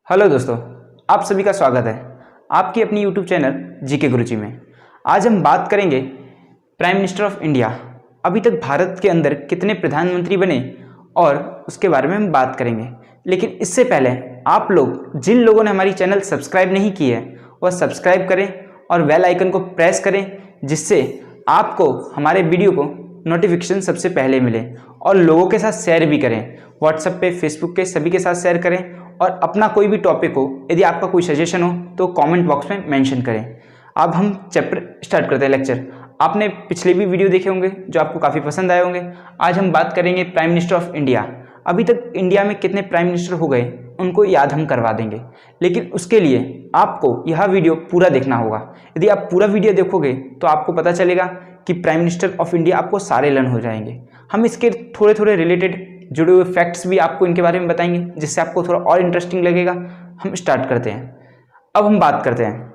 Hello दोस्तों, आप सभी का स्वागत है आपकी अपनी यूट्यूब चैनल जीके गुरुजी में। आज हम बात करेंगे प्राइम मिनिस्टर ऑफ इंडिया। अभी तक भारत के अंदर कितने प्रधानमंत्री बने और उसके बारे में हम बात करेंगे। लेकिन इससे पहले आप लोग जिन लोगों ने हमारी चैनल सब्सक्राइब नहीं की है वह सब्सक्राइब करें और बेल आइकन को प्रेस करें, जिससे आपको हमारे वीडियो को नोटिफिकेशन सबसे पहले मिले। और लोगों के साथ शेयर भी करें, व्हाट्सएप पे, फेसबुक के सभी के साथ शेयर करें। और अपना कोई भी टॉपिक हो, यदि आपका कोई सजेशन हो तो कमेंट बॉक्स में मेंशन करें। अब हम चैप्टर स्टार्ट करते हैं, लेक्चर। आपने पिछले भी वीडियो देखे होंगे जो आपको काफ़ी पसंद आए होंगे। आज हम बात करेंगे प्राइम मिनिस्टर ऑफ इंडिया। अभी तक इंडिया में कितने प्राइम मिनिस्टर हो गए उनको याद हम करवा देंगे, लेकिन उसके लिए आपको यह वीडियो पूरा देखना होगा। यदि आप पूरा वीडियो देखोगे तो आपको पता चलेगा कि प्राइम मिनिस्टर ऑफ इंडिया आपको सारे लर्न हो जाएंगे। हम इसके थोड़े थोड़े रिलेटेड जुड़े हुए फैक्ट्स भी आपको इनके बारे में बताएंगे, जिससे आपको थोड़ा और इंटरेस्टिंग लगेगा। हम स्टार्ट करते हैं। अब हम बात करते हैं,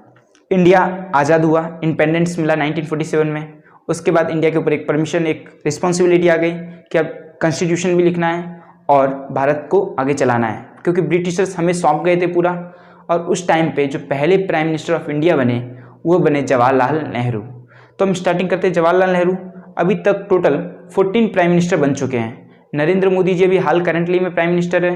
इंडिया आज़ाद हुआ, इंडिपेंडेंस मिला 1947 में। उसके बाद इंडिया के ऊपर एक परमिशन, एक रिस्पॉन्सिबिलिटी आ गई कि अब कॉन्स्टिट्यूशन भी लिखना है और भारत को आगे चलाना है, क्योंकि ब्रिटिशर्स हमें सौंप गए थे पूरा। और उस टाइम पे जो पहले प्राइम मिनिस्टर ऑफ इंडिया बने वो बने जवाहरलाल नेहरू। तो हम स्टार्टिंग करते हैं जवाहरलाल नेहरू। अभी तक टोटल 14 प्राइम मिनिस्टर बन चुके हैं। नरेंद्र मोदी जी अभी हाल करंटली में प्राइम मिनिस्टर है,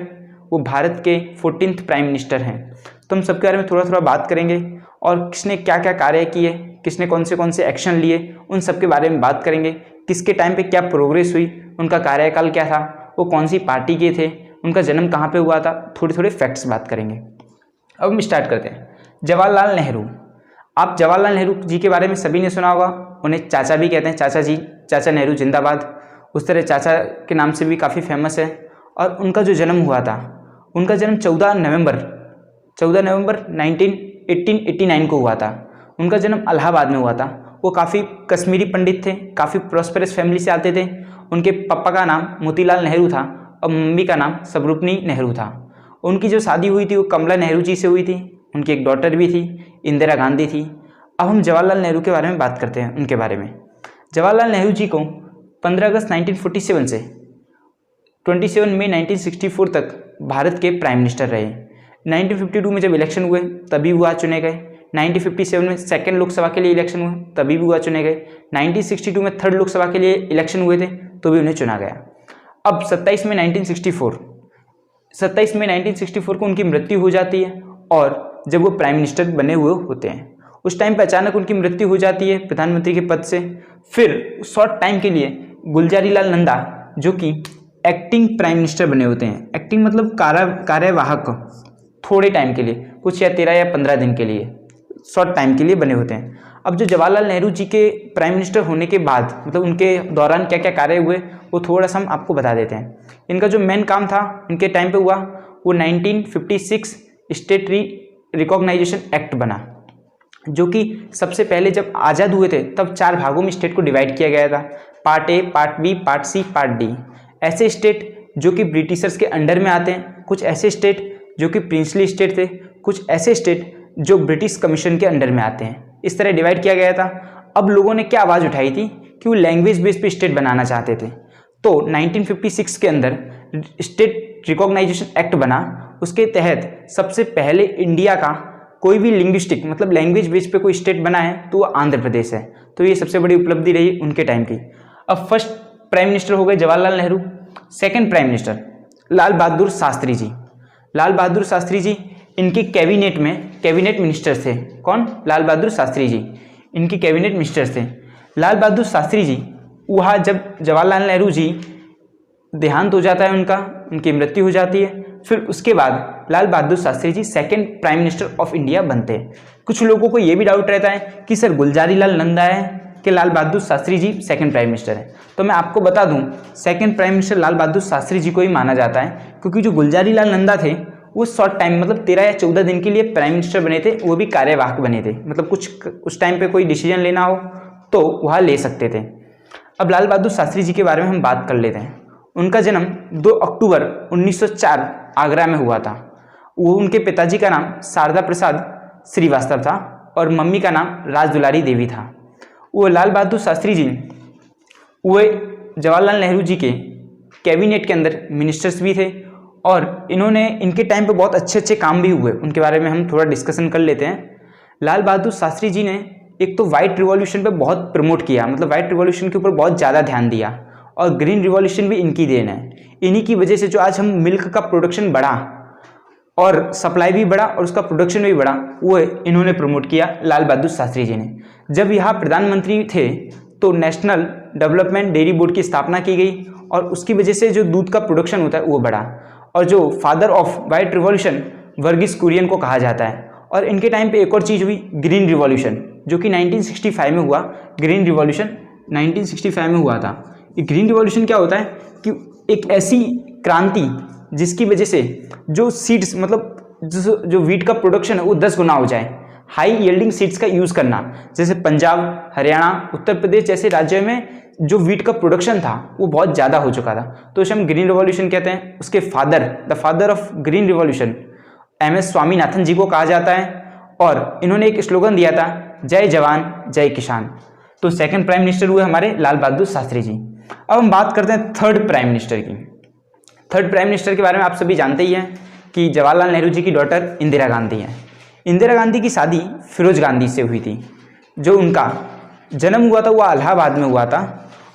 वो भारत के 14th प्राइम मिनिस्टर हैं। तो हम सबके बारे में थोड़ा थोड़ा बात करेंगे और किसने क्या क्या कार्य किए, किसने कौन से एक्शन लिए, उन सब के बारे में बात करेंगे। किसके टाइम पे क्या प्रोग्रेस हुई, उनका कार्यकाल क्या था, वो कौन सी पार्टी के थे, उनका जन्म कहाँ पे हुआ था, थोड़े थोड़े फैक्ट्स बात करेंगे। अब हम स्टार्ट करते हैं। जवाहरलाल नेहरू। आप जवाहरलाल नेहरू जी के बारे में सभी ने सुना होगा, उन्हें चाचा भी कहते हैं, चाचा जी, चाचा नेहरू जिंदाबाद। उस तरह चाचा के नाम से भी काफ़ी फेमस है। और उनका जो जन्म हुआ था, उनका जन्म 14 नवंबर 1889 को हुआ था। उनका जन्म इलाहाबाद में हुआ था। वो काफ़ी कश्मीरी पंडित थे, काफ़ी प्रॉस्पेरस फैमिली से आते थे। उनके पापा का नाम मोतीलाल नेहरू था और मम्मी का नाम सबरूपनी नेहरू था। उनकी जो शादी हुई थी वो कमला नेहरू जी से हुई थी। उनकी एक डॉटर भी थी, इंदिरा गांधी थी। अब हम जवाहरलाल नेहरू के बारे में बात करते हैं, उनके बारे में। जवाहरलाल नेहरू जी को 15 अगस्त 1947 से 27 मई 1964 तक भारत के प्राइम मिनिस्टर रहे। 1952 में जब इलेक्शन हुए तभी वह चुने गए। 1957 में सेकेंड लोकसभा के लिए इलेक्शन हुए तभी भी वह चुने गए। 1962 में थर्ड लोकसभा के लिए इलेक्शन हुए थे तो भी उन्हें चुना गया। अब 27 मई 1964 को उनकी मृत्यु हो जाती है। और जब वो प्राइम मिनिस्टर बने हुए होते हैं उस टाइम पर अचानक उनकी मृत्यु हो जाती है प्रधानमंत्री के पद से। फिर शॉर्ट टाइम के लिए गुलजारी लाल नंदा, जो कि एक्टिंग प्राइम मिनिस्टर बने होते हैं। एक्टिंग मतलब कार्यवाहक, थोड़े टाइम के लिए, कुछ या 13 या 15 दिन के लिए, शॉर्ट टाइम के लिए बने होते हैं। अब जो जवाहरलाल नेहरू जी के प्राइम मिनिस्टर होने के बाद, मतलब उनके दौरान क्या क्या कार्य हुए वो थोड़ा सा हम आपको बता देते हैं। इनका जो मेन काम था इनके टाइम पे हुआ वो 1956 स्टेट रिकॉग्नाइजेशन एक्ट बना, जो कि सबसे पहले जब आज़ाद हुए थे तब 4 भागों में स्टेट को डिवाइड किया गया था। Part A, part B, part C, part D. ऐसे स्टेट जो कि ब्रिटिशर्स के अंडर में आते हैं, कुछ ऐसे स्टेट जो कि प्रिंसली स्टेट थे, कुछ ऐसे स्टेट जो ब्रिटिश कमीशन के अंडर में आते हैं। इस तरह डिवाइड किया गया था। अब लोगों ने क्या आवाज़ उठाई थी कि वो लैंग्वेज बेस पे स्टेट बनाना चाहते थे। तो 1956 के अंदर स्टेट रिकॉग्नाइजेशन एक्ट बना। उसके तहत सबसे पहले इंडिया का कोई भी लिंग्विस्टिक मतलब लैंग्वेज बेस पे कोई स्टेट बना है तो वो आंध्र प्रदेश है। तो ये सबसे बड़ी उपलब्धि रही उनके टाइम की। अब फर्स्ट प्राइम मिनिस्टर हो गए Jawaharlal Nehru. Second prime minister Lal Bahadur Shastri ji. Lal Bahadur Shastri ji इनकी कैबिनेट मिनिस्टर थे। कौन? लाल बहादुर शास्त्री जी इनकी कैबिनेट मिनिस्टर थे। लाल बहादुर शास्त्री जी वहाँ जब जवाहरलाल नेहरू जी देहांत हो जाता है, उनकी मृत्यु हो जाती है, फिर उसके बाद Lal Bahadur Shastri ji second prime minister of India बनते हैं। कुछ लोगों को ये भी डाउट रहता है कि सर गुलजारी लाल नंदा है कि लाल Bahadur Shastri ji second prime minister है। तो मैं आपको बता दूं, second prime minister Lal Bahadur Shastri जी को ही माना जाता है, क्योंकि जो गुलजारी लाल नंदा थे वो शॉर्ट टाइम मतलब 13 या 14 दिन के लिए प्राइम मिनिस्टर बने थे। वो भी कार्यवाहक बने थे, मतलब कुछ उस टाइम पे कोई डिसीजन लेना हो तो वहाँ ले सकते थे। अब लाल बहादुर शास्त्री जी के बारे में हम बात कर लेते हैं। उनका जन्म 2 अक्टूबर 1904 आगरा में हुआ था। वो उनके पिताजी का नाम शारदा प्रसाद श्रीवास्तव था और मम्मी का नाम राजदुलारी देवी था। वो लाल बहादुर शास्त्री जी वो जवाहरलाल नेहरू जी के कैबिनेट के अंदर मिनिस्टर्स भी थे और इन्होंने इनके टाइम पे बहुत अच्छे अच्छे काम भी हुए, उनके बारे में हम थोड़ा डिस्कशन कर लेते हैं। लाल बहादुर शास्त्री जी ने एक तो वाइट रिवॉल्यूशन पे बहुत प्रमोट किया, मतलब वाइट रिवॉल्यूशन के ऊपर बहुत ज़्यादा ध्यान दिया, और ग्रीन रिवॉल्यूशन भी इनकी देन है। इन्हीं की वजह से जो आज हम मिल्क का प्रोडक्शन बढ़ा और सप्लाई भी बढ़ा और उसका प्रोडक्शन भी बढ़ा, वो इन्होंने प्रमोट किया लाल बहादुर शास्त्री जी ने। जब यहाँ प्रधानमंत्री थे तो नेशनल डेवलपमेंट डेयरी बोर्ड की स्थापना की गई और उसकी वजह से जो दूध का प्रोडक्शन होता है वो बढ़ा। और जो father of white revolution Verghese Kurien को कहा जाता है। और इनके टाइम पे एक और चीज़ हुई, ग्रीन रिवॉल्यूशन, जो कि 1965 में हुआ। ग्रीन रिवॉल्यूशन 1965 में हुआ था। ये ग्रीन रिवॉल्यूशन क्या होता है कि एक ऐसी क्रांति जिसकी वजह से जो सीड्स, मतलब जो वीट का प्रोडक्शन है वो 10 गुना हो जाए। हाई यील्डिंग सीड्स का यूज़ करना, जैसे पंजाब, हरियाणा, उत्तर प्रदेश जैसे राज्यों में जो वीट का प्रोडक्शन था वो बहुत ज़्यादा हो चुका था, तो उसे हम ग्रीन रिवॉल्यूशन कहते हैं। उसके father, the father of green revolution, MS Swaminathan ji को कहा जाता है। और इन्होंने एक स्लोगन दिया था, जय जवान जय किसान। तो सेकंड प्राइम मिनिस्टर हुए हमारे लाल बहादुर शास्त्री जी। अब हम बात करते हैं थर्ड प्राइम मिनिस्टर की। थर्ड प्राइम मिनिस्टर के बारे में आप सभी जानते ही हैं कि जवाहरलाल नेहरू जी की डॉटर इंदिरा गांधी हैं। इंदिरा गांधी की शादी फिरोज गांधी से हुई थी। जो उनका जन्म हुआ था वो इलाहाबाद में हुआ था।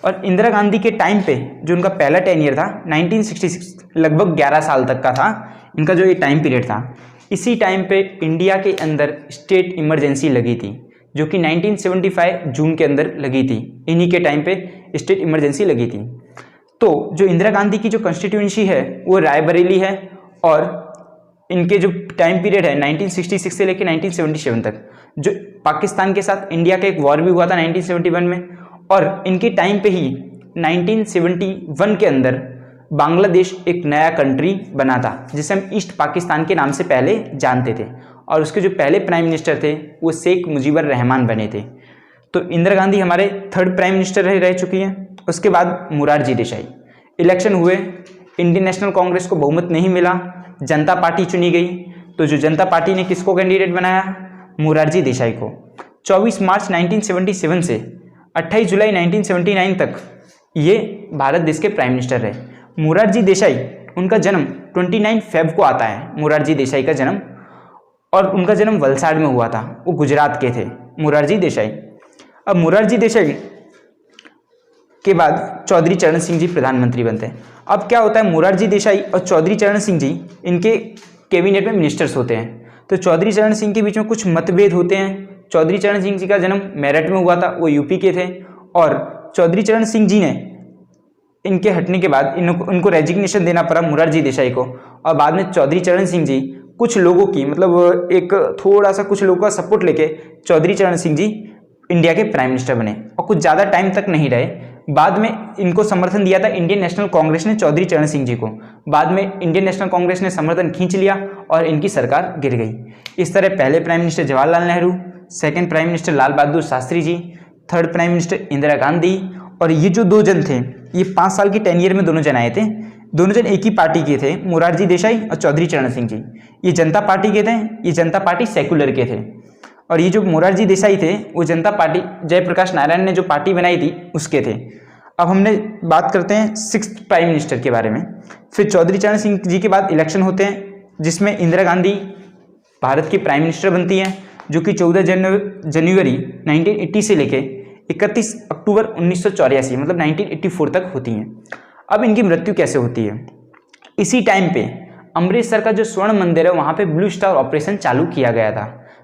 और इंदिरा गांधी के टाइम पे जो उनका पहला टेन्योर था 1966, लगभग 11 साल तक का था इनका जो ये टाइम पीरियड था। इसी टाइम पे इंडिया के अंदर स्टेट इमरजेंसी लगी थी, जो कि 1975 जून के अंदर लगी थी। इन्हीं के टाइम पे स्टेट इमरजेंसी लगी थी। तो जो इंदिरा गांधी की जो कॉन्स्टिट्यूंसी है वो रायबरेली है। और इनके जो टाइम पीरियड है 1966 से लेकर 1977 तक, जो पाकिस्तान के साथ इंडिया का एक वॉर भी हुआ था 1971 में। और इनके टाइम पे ही 1971 के अंदर बांग्लादेश एक नया कंट्री बना था, जिसे हम ईस्ट पाकिस्तान के नाम से पहले जानते थे। और उसके जो पहले प्राइम मिनिस्टर थे वो शेख मुजीबुर रहमान बने थे। तो इंदिरा गांधी हमारे थर्ड प्राइम मिनिस्टर रह चुकी हैं। उसके बाद मोरारजी देसाई, इलेक्शन हुए, इंडियन नेशनल कांग्रेस को बहुमत नहीं मिला, जनता पार्टी चुनी गई। तो जो जनता पार्टी ने किसको कैंडिडेट बनाया, मोरारजी देसाई को। 24 मार्च 1977 से 28 जुलाई 1979 तक ये भारत देश के प्राइम मिनिस्टर रहे। मोरारजी देसाई, उनका जन्म 29 फेब को आता है, मोरारजी देसाई का जन्म। और उनका जन्म वलसाड में हुआ था, वो गुजरात के थे मोरारजी देसाई। अब मोरारजी देसाई के बाद चौधरी चरण सिंह जी प्रधानमंत्री बनते हैं। अब क्या होता है, मोरारजी देसाई और चौधरी चरण सिंह जी इनके कैबिनेट में मिनिस्टर्स होते हैं। तो चौधरी चरण सिंह के बीच में कुछ मतभेद होते हैं। चौधरी चरण सिंह जी का जन्म मेरठ में हुआ था, वो यूपी के थे। और चौधरी चरण सिंह जी ने इनके हटने के बाद इनको रेजिग्नेशन देना पड़ा मोरारजी देसाई को। और बाद में चौधरी चरण सिंह जी कुछ लोगों की, मतलब एक थोड़ा सा कुछ लोगों का सपोर्ट लेके चौधरी चरण सिंह जी इंडिया के प्राइम मिनिस्टर बने। और कुछ ज़्यादा टाइम तक नहीं रहे, बाद में इनको समर्थन दिया था इंडियन नेशनल कांग्रेस ने चौधरी चरण सिंह जी को। बाद में इंडियन नेशनल कांग्रेस ने समर्थन खींच लिया और इनकी सरकार गिर गई। इस तरह पहले prime minister Jawaharlal Nehru, second prime minister Lal Bahadur Shastri ji, third prime minister Indira Gandhi. और ये जो दो जन थे, ये 5 साल की टेन्योर में दोनों जन आए थे। दोनों जन एक ही पार्टी के थे, मोरारजी देसाई और चौधरी चरण सिंह जी। ये जनता पार्टी के थे, ये जनता पार्टी सेकुलर के थे। और ये जो मोरारजी देसाई थे वो जनता पार्टी, जयप्रकाश नारायण ने जो पार्टी बनाई थी उसके थे। अब हमने बात करते हैं 6th प्राइम मिनिस्टर के बारे में। फिर चौधरी चरण सिंह जी के बाद इलेक्शन होते हैं, जिसमें इंदिरा गांधी भारत की प्राइम मिनिस्टर बनती हैं, जो कि 14 जनवरी 1980 से लेके 31 अक्टूबर 1984 मतलब 1984 तक होती हैं। अब इनकी मृत्यु कैसे होती है, इसी टाइम पे अमृतसर का जो स्वर्ण मंदिर है वहाँ पे ब्लू स्टार ऑपरेशन चालू किया गया था।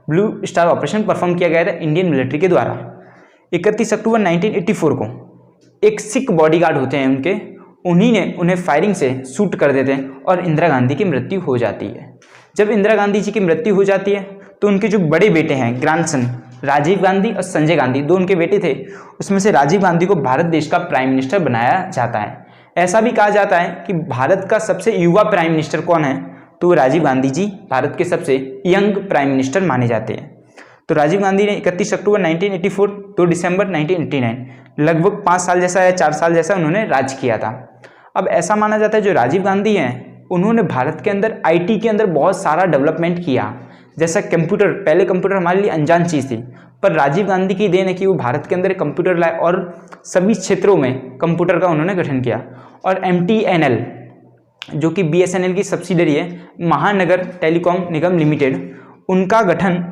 ब्लू स्टार ऑपरेशन परफॉर्म किया गया था इंडियन मिलिट्री के द्वारा। 31 अक्टूबर 1984 को एक सिख बॉडीगार्ड होते हैं उनके, उन्हीं ने उन्हें फायरिंग से शूट कर देते हैं और इंदिरा गांधी की मृत्यु हो जाती है। जब इंदिरा गांधी जी की मृत्यु हो जाती है तो उनके जो बड़े बेटे हैं, ग्रैंडसन, राजीव गांधी और संजय गांधी, 2 उनके बेटे थे। उसमें से राजीव गांधी को भारत देश का प्राइम मिनिस्टर बनाया जाता है। ऐसा भी कहा जाता है कि भारत का सबसे युवा प्राइम मिनिस्टर कौन है, तो राजीव गांधी जी भारत के सबसे यंग प्राइम मिनिस्टर माने जाते हैं। तो राजीव गांधी ने 31 अक्टूबर 1984, 2 दिसंबर 1989, लगभग 5 साल जैसा या 4 साल जैसा उन्होंने राज किया था। अब ऐसा माना जाता है जो राजीव गांधी हैं उन्होंने भारत के अंदर IT के अंदर बहुत सारा डेवलपमेंट किया। जैसा कंप्यूटर, पहले कंप्यूटर हमारे लिए अनजान चीज़ थी, पर राजीव गांधी की देन है कि वो भारत के अंदर कंप्यूटर लाए और सभी क्षेत्रों में कंप्यूटर का उन्होंने गठन किया। और MTNL जो कि BSNL की सब्सिडरी है, महानगर टेलीकॉम निगम लिमिटेड, उनका गठन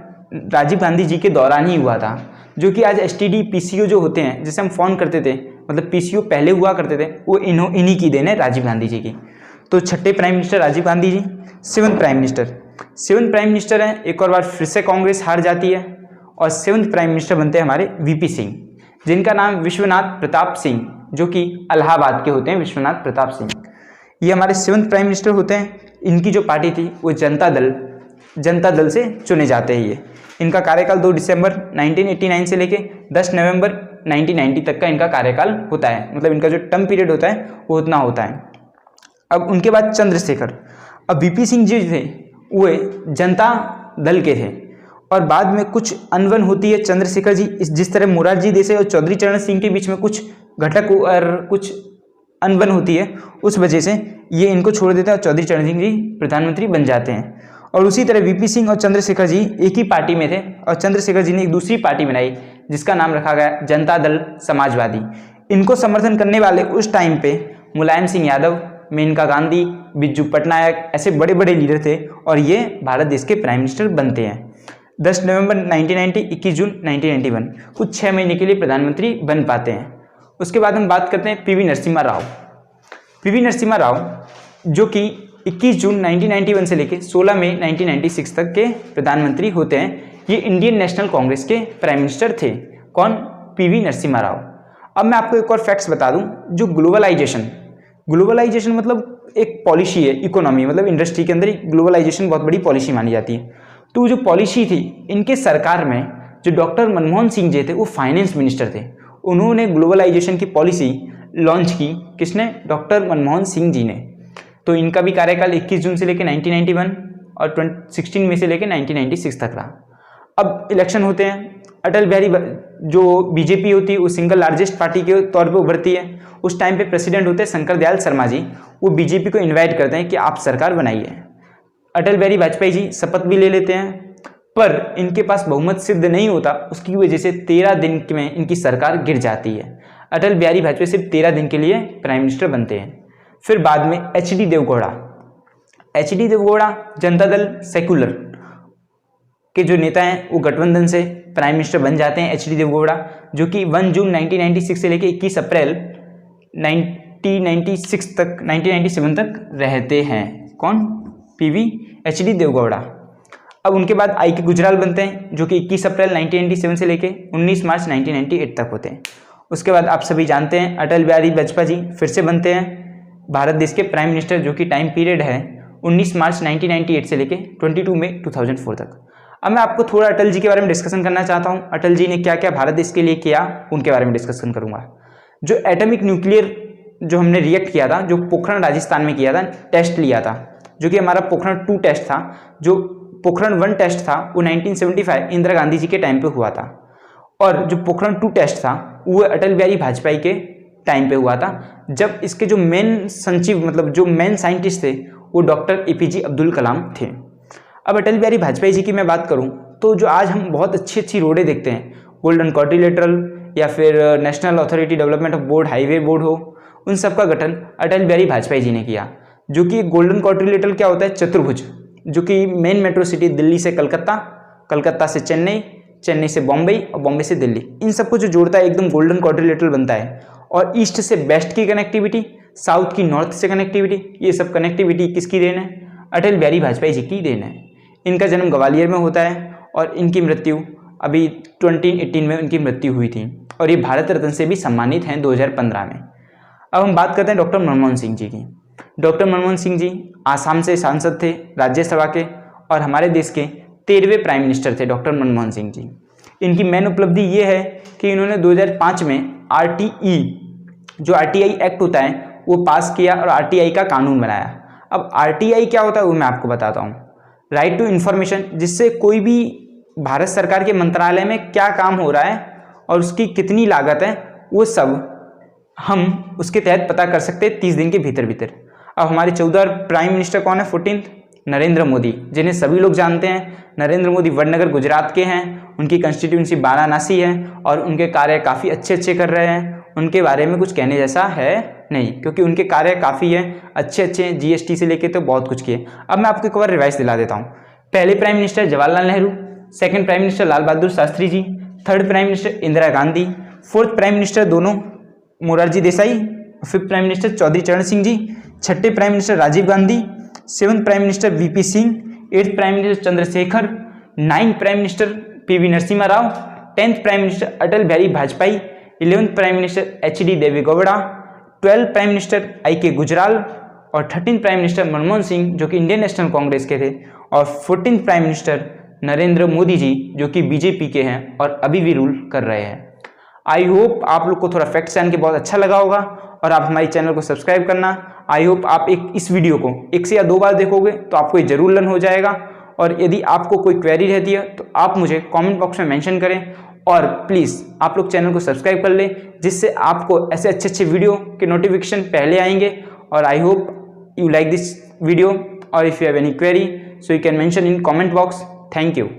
राजीव गांधी जी के दौरान ही हुआ था। जो कि आज STD PCO जो होते हैं, जिसे हम फोन करते थे, मतलब PCO पहले हुआ करते थे, वो इन्हीं की देन है, राजीव गांधी जी की। तो छठे prime minister Rajiv Gandhi ji. Seventh prime minister हैं, एक और बार फिर से कांग्रेस हार जाती है और सेवंथ प्राइम मिनिस्टर बनते हैं हमारे VP सिंह, जिनका नाम विश्वनाथ प्रताप सिंह, जो कि इलाहाबाद के होते हैं, विश्वनाथ प्रताप सिंह। ये हमारे सेवंथ प्राइम मिनिस्टर होते हैं। इनकी जो पार्टी थी वो जनता दल से चुने जाते हैं ये। इनका कार्यकाल 2 दिसंबर 1989 से लेके 10 नवंबर 1990 तक का इनका कार्यकाल होता है, मतलब इनका जो टर्म पीरियड होता है वो उतना होता है। अब उनके बाद चंद्रशेखर। अब VP सिंह जी थे वो जनता दल के थे और बाद में कुछ अनबन होती है चंद्रशेखर जी, जिस तरह मोरारजी देसाई और चौधरी चरण सिंह के बीच में कुछ घटक और कुछ अनबन होती है, उस वजह से ये इनको छोड़ देते हैं और चौधरी चरण सिंह जी प्रधानमंत्री बन जाते हैं। और उसी तरह VP सिंह और चंद्रशेखर जी एक ही पार्टी में थे और चंद्रशेखर जी ने एक दूसरी पार्टी बनाई जिसका नाम रखा गया जनता दल समाजवादी। इनको समर्थन करने वाले उस टाइम पे मुलायम सिंह यादव, मेनका गांधी, बिज्जू पटनायक, ऐसे बड़े बड़े लीडर थे और ये भारत देश के प्राइम मिनिस्टर बनते हैं। 10 नवंबर 1990, 21 जून 1991, कुछ 6 महीने के लिए प्रधानमंत्री बन पाते हैं। उसके बाद हम बात करते हैं PV नरसिम्हा राव, जो कि 21 जून 1991 से लेकर 16 मई 1996 तक के प्रधानमंत्री होते हैं। ये इंडियन नेशनल कांग्रेस के प्राइम मिनिस्टर थे। कौन? PV नरसिम्हा राव। अब मैं आपको एक और फैक्ट्स बता दूं, जो ग्लोबलाइजेशन मतलब एक पॉलिसी है, इकोनॉमी मतलब इंडस्ट्री के अंदर ग्लोबलाइजेशन बहुत बड़ी पॉलिसी मानी जाती है। तो जो पॉलिसी थी इनके सरकार में, जो डॉक्टर मनमोहन सिंह जी थे वो फाइनेंस मिनिस्टर थे, उन्होंने ग्लोबलाइजेशन की पॉलिसी लॉन्च की। किसने? डॉक्टर मनमोहन सिंह जी ने। तो इनका भी कार्यकाल 21 जून से लेकर 1991 और 16 मई से लेकर 1996 तक रहा। अब इलेक्शन होते हैं। अटल बिहारी, जो BJP होती है वो सिंगल लार्जेस्ट पार्टी के तौर पे उभरती है। उस टाइम पे प्रेसिडेंट होते हैं शंकर दयाल शर्मा जी। वो BJP को इनवाइट करते हैं कि आप सरकार बनाइए। अटल बिहारी वाजपेयी जी शपथ भी ले लेते हैं, पर इनके पास बहुमत सिद्ध नहीं होता, उसकी वजह से 13 दिन में इनकी सरकार गिर जाती है। अटल बिहारी वाजपेयी सिर्फ 13 दिन के लिए प्राइम मिनिस्टर बनते हैं। फिर बाद में HD देवगौड़ा जनता दल सेकुलर के जो नेता हैं वो गठबंधन से प्राइम मिनिस्टर बन जाते हैं। HD देवगौड़ा, जो कि 1 जून 1996 से लेकर 21 अप्रैल 1997 तक रहते हैं। कौन? HD देवगौड़ा। अब उनके बाद IK गुजराल बनते हैं, जो कि 21 अप्रैल 1997 से लेकर 19 मार्च 1998 तक होते हैं। उसके बाद आप सभी जानते हैं अटल बिहारी वाजपेयी जी फिर से बनते हैं भारत देश के प्राइम मिनिस्टर, जो कि टाइम पीरियड है 19 मार्च 1998 से लेके 22 मई 2004 तक। अब मैं आपको थोड़ा अटल जी के बारे में डिस्कशन करना चाहता हूं। अटल जी ने क्या क्या भारत देश के लिए किया, उनके बारे में डिस्कशन करूंगा। जो एटॉमिक न्यूक्लियर जो हमने रिएक्ट किया था, जो पोखरण राजस्थान में किया था, टेस्ट लिया था, जो कि हमारा पोखरण 2 टेस्ट था। जो पोखरण 1 टेस्ट था वो 1975 इंदिरा गांधी जी के टाइम पे हुआ था, और जो पोखरण 2 टेस्ट था वो अटल बिहारी वाजपेयी के टाइम पे हुआ था, जब इसके जो मेन संचिव मतलब जो मेन साइंटिस्ट थे वो डॉक्टर APJ अब्दुल कलाम थे। अब अटल बिहारी वाजपेयी जी की मैं बात करूं तो जो आज हम बहुत अच्छी रोडें देखते हैं, गोल्डन क्वाड्रिलेटरल या फिर national authority development of board, highway board हो, उन सब का गठन अटल बिहारी वाजपेयी जी ने किया। जो कि गोल्डन क्वाड्रिलेटरल क्या होता है? चतुर्भुज, जो कि मेन मेट्रो सिटी दिल्ली से कलकत्ता, कलकत्ता से चेन्नई, चेन्नई से बॉम्बे और बॉम्बे से दिल्ली, इन सबको जो जोड़ता है एकदम गोल्डन क्वाड्रिलेटरल बनता है। और ईस्ट से वेस्ट की कनेक्टिविटी, साउथ की नॉर्थ से कनेक्टिविटी, ये सब कनेक्टिविटी किसकी देन है? अटल बिहारी वाजपेयी जी की देन है। इनका जन्म ग्वालियर में होता है और इनकी मृत्यु अभी 2018 में उनकी मृत्यु हुई थी, और ये भारत रत्न से भी सम्मानित हैं 2015 में। अब हम बात करते हैं डॉक्टर मनमोहन सिंह जी की। डॉक्टर मनमोहन सिंह जी आसाम से सांसद थे राज्यसभा के, और हमारे देश के 13वें प्राइम मिनिस्टर थे डॉक्टर मनमोहन सिंह जी। इनकी मेन उपलब्धि ये है कि इन्होंने 2005 में RTE, जो RTI एक्ट होता है वो पास किया और RTI का कानून बनाया। अब RTI क्या होता है वो मैं आपको बताता हूँ। राइट टू इन्फॉर्मेशन, जिससे कोई भी भारत सरकार के मंत्रालय में क्या काम हो रहा है और उसकी कितनी लागत है, वो सब हम उसके तहत पता कर सकते हैं 30 दिन के भीतर। अब हमारे 14 प्राइम मिनिस्टर कौन है? 14th नरेंद्र मोदी, जिन्हें सभी लोग जानते हैं। नरेंद्र मोदी वडनगर गुजरात के हैं, उनकी कंस्टिट्यूंसी वाराणसी है और उनके कार्य काफ़ी अच्छे कर रहे हैं। उनके बारे में कुछ कहने जैसा है नहीं, क्योंकि उनके कार्य काफ़ी है अच्छे हैं, जीएसटी से लेके तो बहुत कुछ किए। अब मैं आपको एक बार रिवाइज दिला देता हूँ। पहले prime minister Jawaharlal Nehru, second prime minister Lal Bahadur Shastri ji, third prime minister Indira Gandhi, fourth prime minister दोनों Morarji Desai, fifth prime minister Chaudhary Charan Singh ji, छठे prime minister Rajiv Gandhi, seventh prime minister V P Singh, eighth prime minister Chandrashekhar, ninth prime minister P V Narasimha Rao, 10th prime minister Atal Bihari Vajpayee, 11th prime minister H D Deve Gowda, 12th prime minister I K. Gujral और 13th prime minister Manmohan Singh जो कि Indian national Congress के थे, और 14th prime minister Narendra Modi ji जो कि BJP के हैं और अभी भी रूल कर रहे हैं। आई होप आप लोग को थोड़ा फैक्ट जान के बहुत अच्छा लगा होगा और आप हमारे चैनल को सब्सक्राइब करना। आई होप आप इस वीडियो को 1 से या 2 बार देखोगे तो आपको ये जरूर लर्न हो जाएगा। और यदि आपको कोई क्वेरी रहती है तो आप मुझे कमेंट बॉक्स में मेंशन करें और प्लीज़ आप लोग चैनल को सब्सक्राइब कर लें, जिससे आपको ऐसे अच्छे वीडियो के नोटिफिकेशन पहले आएंगे। और I hope you like this video, और if you have any query so you can mention in comment box. Thank you.